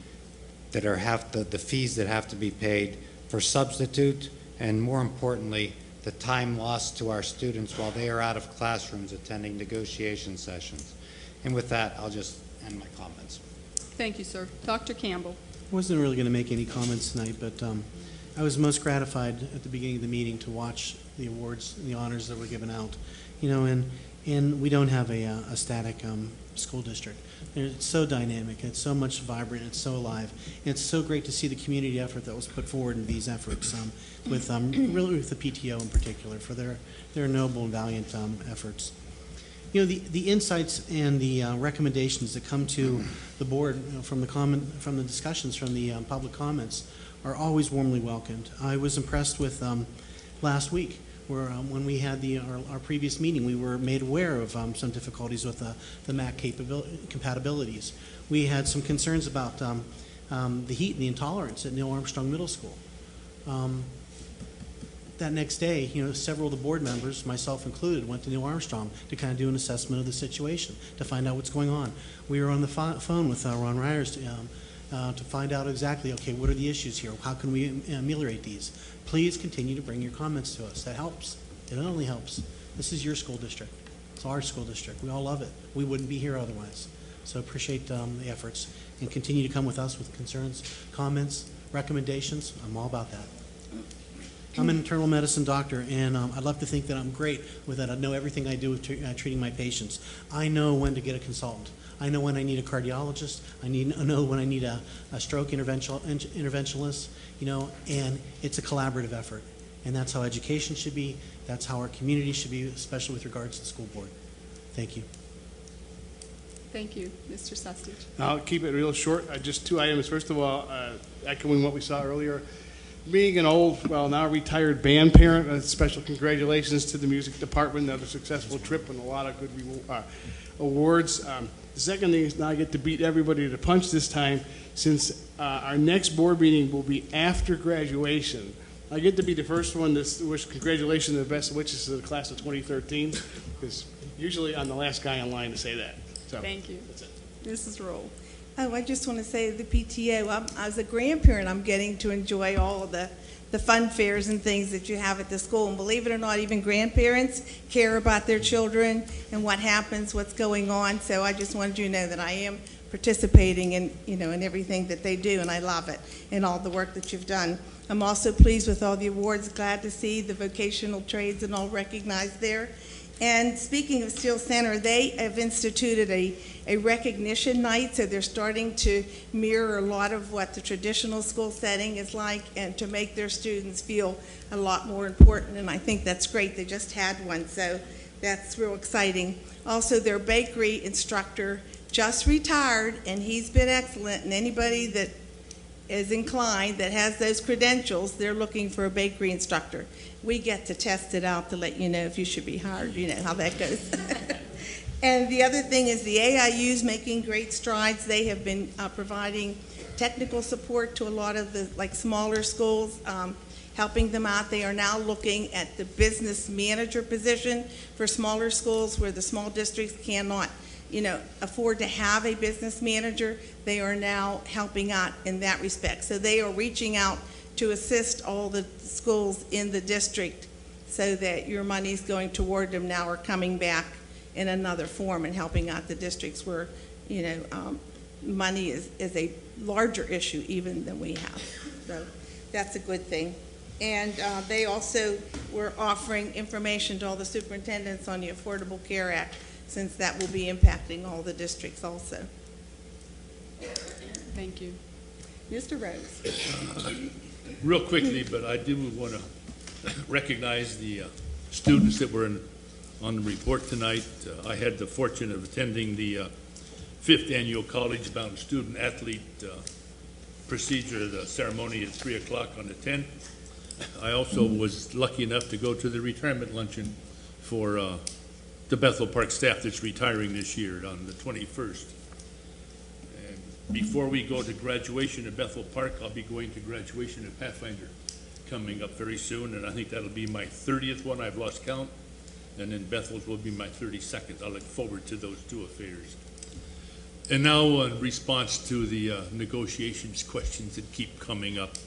Speaker 15: that are the fees that have to be paid for substitute, and more importantly, the time lost to our students while they are out of classrooms attending negotiation sessions. And with that, I'll just end my comments.
Speaker 1: Thank you, sir. Dr. Campbell.
Speaker 14: I wasn't really going to make any comments tonight, but I was most gratified at the beginning of the meeting to watch the awards and the honors that were given out. You know, and we don't have a static school district. It's so dynamic, it's so much vibrant, it's so alive. And it's so great to see the community effort that was put forward in these efforts, really with the PTO in particular, for their noble and valiant efforts. You know, the insights and the recommendations that come to the board, you know, from the discussions, from the public comments, are always warmly welcomed. I was impressed with last week, where when we had our previous meeting, we were made aware of some difficulties with the MAC compatibilities. We had some concerns about the heat and the intolerance at Neil Armstrong Middle School. That next day, you know, several of the board members, myself included, went to Neil Armstrong to kind of do an assessment of the situation, to find out what's going on. We were on the phone with Ron Ryers to find out exactly, okay, what are the issues here? How can we ameliorate these? Please continue to bring your comments to us. That helps. It not only helps. This is your school district. It's our school district. We all love it. We wouldn't be here otherwise. So appreciate the efforts, and continue to come with us with concerns, comments, recommendations. I'm all about that. I'm an internal medicine doctor, and I'd love to think that I'm great with that. I know everything I do with treating my patients. I know when to get a consultant. I know when I need a cardiologist. I know when I need a stroke interventionalist, you know, and it's a collaborative effort. And that's how education should be. That's how our community should be, especially with regards to the school board. Thank you.
Speaker 1: Thank you. Mr. Sustich.
Speaker 3: I'll keep it real short. Just two items. First of all, echoing what we saw earlier, being an old, well, now retired band parent, special congratulations to the music department. Another successful trip and a lot of good awards. The second thing is now I get to beat everybody to the punch this time, since our next board meeting will be after graduation. I get to be the first one to wish congratulations and the best wishes to the class of 2013, because usually I'm the last guy in line to say that. So,
Speaker 1: thank you.
Speaker 3: That's it.
Speaker 1: Mrs. Roll.
Speaker 10: Oh, I just want to say to the PTO, as a grandparent, I'm getting to enjoy all of the the fun fairs and things that you have at the school. And believe it or not, even grandparents care about their children and what happens, what's going on. So I just wanted you to know that I am participating in, in everything that they do, and I love it, and all the work that you've done. I'm also pleased with all the awards. Glad to see the vocational trades and all recognized there. And speaking of Steele Center, they have instituted a recognition night, so they're starting to mirror a lot of what the traditional school setting is like, and to make their students feel a lot more important, and I think that's great. They just had one, so that's real exciting. Also, their bakery instructor just retired, and he's been excellent, and anybody that is inclined, that has those credentials, they're looking for a bakery instructor. We get to test it out to let you know if you should be hired, you know how that goes. And the other thing is the AIU's making great strides. They have been providing technical support to a lot of the smaller schools, helping them out. They are now looking at the business manager position for smaller schools where the small districts cannot afford to have a business manager. They are now helping out in that respect. So they are reaching out to assist all the schools in the district so that your monies going toward them now are coming back in another form and helping out the districts where, money is a larger issue even than we have. So that's a good thing. And they also were offering information to all the superintendents on the Affordable Care Act, since that will be impacting all the districts also.
Speaker 1: Thank you. Mr. Rose.
Speaker 2: Real quickly, but I do want to recognize the students that were on the report tonight. I had the fortune of attending the 5th Annual College Bound Student Athlete procedure, the ceremony at 3 o'clock on the 10th. I also was lucky enough to go to the retirement luncheon for the Bethel Park staff that's retiring this year on the 21st. And before we go to graduation at Bethel Park, I'll be going to graduation at Pathfinder coming up very soon, and I think that'll be my 30th one. I've lost count. And then Bethel's will be my 32nd. I look forward to those two affairs. And now in response to the negotiations questions that keep coming up,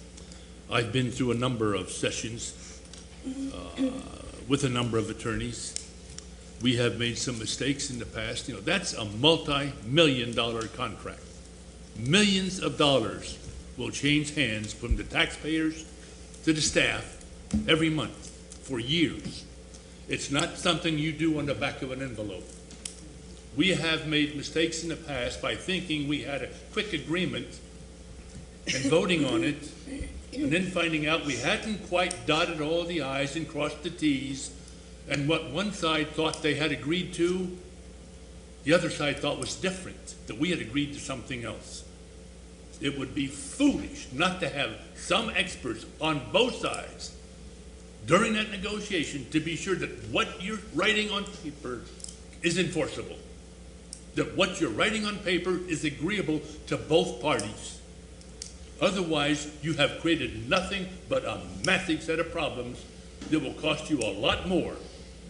Speaker 2: I've been through a number of sessions with a number of attorneys. We have made some mistakes in the past. That's a multi-million-dollar contract. Millions of dollars will change hands from the taxpayers to the staff every month for years. It's not something you do on the back of an envelope. We have made mistakes in the past by thinking we had a quick agreement and voting on it, and then finding out we hadn't quite dotted all the I's and crossed the T's, and what one side thought they had agreed to, the other side thought was different, that we had agreed to something else. It would be foolish not to have some experts on both sides during that negotiation to be sure that what you're writing on paper is enforceable, that what you're writing on paper is agreeable to both parties. Otherwise, you have created nothing but a massive set of problems that will cost you a lot more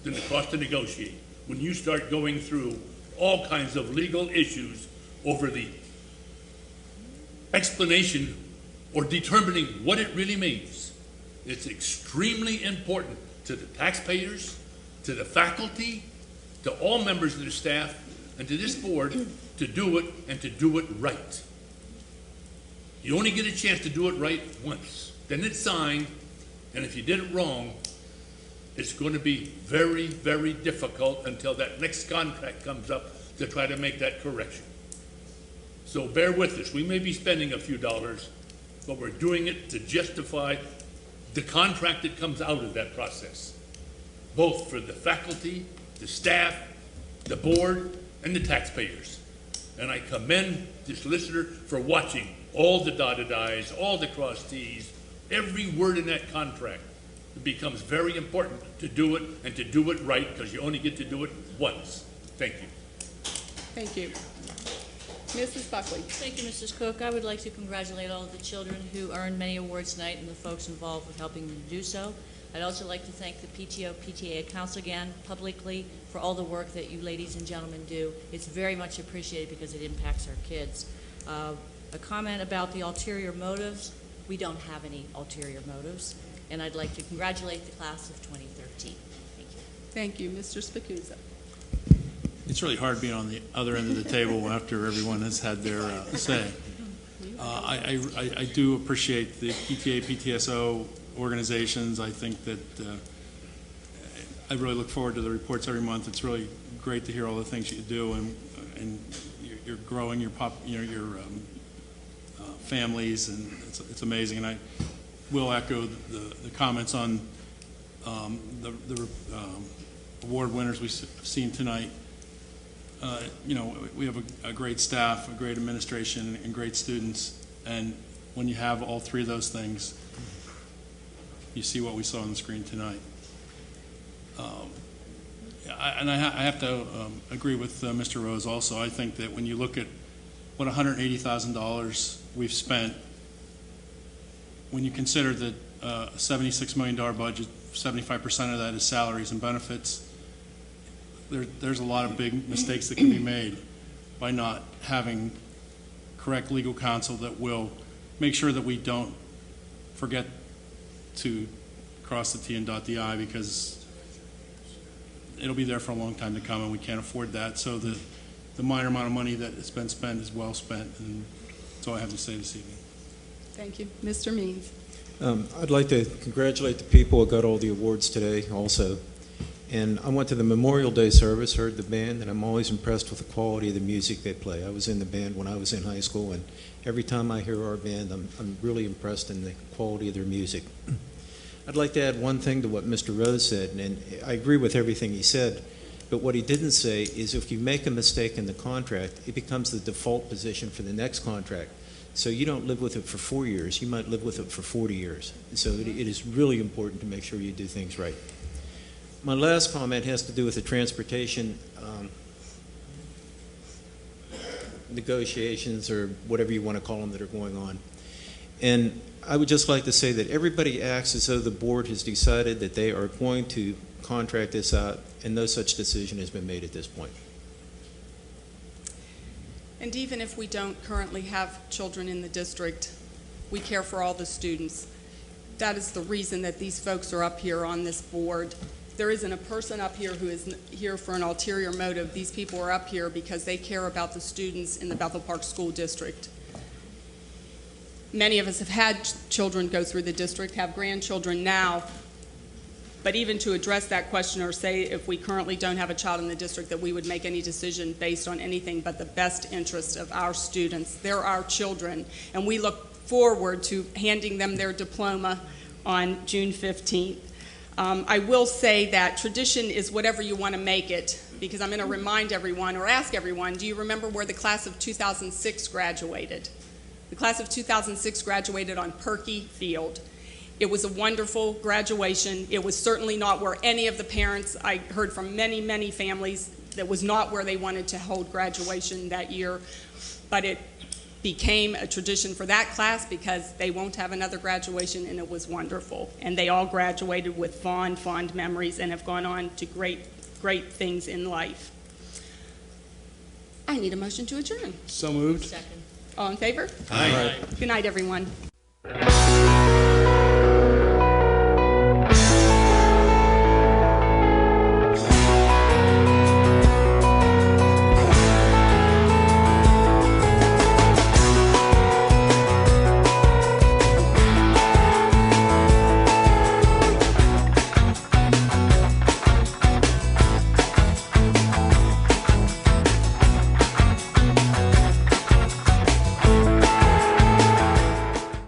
Speaker 2: than the cost to negotiate when you start going through all kinds of legal issues over the explanation or determining what it really means. It's extremely important to the taxpayers, to the faculty, to all members of the staff, and to this board to do it and to do it right. You only get a chance to do it right once. Then it's signed, and if you did it wrong, it's going to be very, very difficult until that next contract comes up to try to make that correction. So bear with us. We may be spending a few dollars, but we're doing it to justify the contract that comes out of that process, both for the faculty, the staff, the board, and the taxpayers. And I commend the solicitor for watching all the dotted I's, all the crossed T's, every word in that contract. It becomes very important to do it and to do it right, because you only get to do it once. Thank you.
Speaker 1: Thank you. Mrs. Buckley.
Speaker 9: Thank you, Mrs. Cook. I would like to congratulate all of the children who earned many awards tonight and the folks involved with helping them to do so. I'd also like to thank the PTO, PTA Council again publicly for all the work that you ladies and gentlemen do. It's very much appreciated because it impacts our kids. A comment about the ulterior motives. we don't have any ulterior motives. And I'd like to congratulate the class of 2013. Thank you.
Speaker 1: Thank you. Mr. Spicuzza.
Speaker 17: It's really hard being on the other end of the table after everyone has had their say. I do appreciate the PTA, PTSO organizations. I think that I really look forward to the reports every month. It's really great to hear all the things you do, and you're growing your families, and it's amazing. And I will echo the comments on the award winners we've seen tonight. We have a great staff, a great administration, and great students. And when you have all three of those things, you see what we saw on the screen tonight. I have to agree with Mr. Rose also. I think that when you look at what $180,000 we've spent, when you consider that a $76 million budget, 75% of that is salaries and benefits, there's a lot of big mistakes that can be made by not having correct legal counsel that will make sure that we don't forget to cross the T and dot the I, because it'll be there for a long time to come, and we can't afford that. So the minor amount of money that has been spent is well spent, and that's all I have to say this evening.
Speaker 1: Thank you. Mr. Means.
Speaker 11: I'd like to congratulate the people who got all the awards today also. And I went to the Memorial Day service, heard the band, and I'm always impressed with the quality of the music they play. I was in the band when I was in high school, and every time I hear our band, I'm really impressed in the quality of their music. I'd like to add one thing to what Mr. Rose said, and I agree with everything he said, but what he didn't say is if you make a mistake in the contract, it becomes the default position for the next contract. So you don't live with it for 4 years, you might live with it for 40 years. So it is really important to make sure you do things right. My last comment has to do with the transportation negotiations, or whatever you want to call them, that are going on. And I would just like to say that everybody acts as though the board has decided that they are going to contract this out, and no such decision has been made at this point.
Speaker 1: And even if we don't currently have children in the district, we care for all the students. That is the reason that these folks are up here on this board. There isn't a person up here who is here for an ulterior motive. These people are up here because they care about the students in the Bethel Park School District. Many of us have had children go through the district, have grandchildren now, but even to address that question, or say if we currently don't have a child in the district that we would make any decision based on anything but the best interest of our students. They're our children, and we look forward to handing them their diploma on June 15th. I will say that tradition is whatever you want to make it, because I'm going to remind everyone, or ask everyone, do you remember where the class of 2006 graduated? The class of 2006 graduated on Perky Field. It was a wonderful graduation. It was certainly not where any of the parents, I heard from many, many families, that was not where they wanted to hold graduation that year, but it became a tradition for that class because they won't have another graduation, and it was wonderful. And they all graduated with fond, fond memories and have gone on to great, great things in life. I need a motion to adjourn.
Speaker 3: So moved.
Speaker 9: Second.
Speaker 1: All in favor?
Speaker 3: Aye.
Speaker 1: Good night, everyone.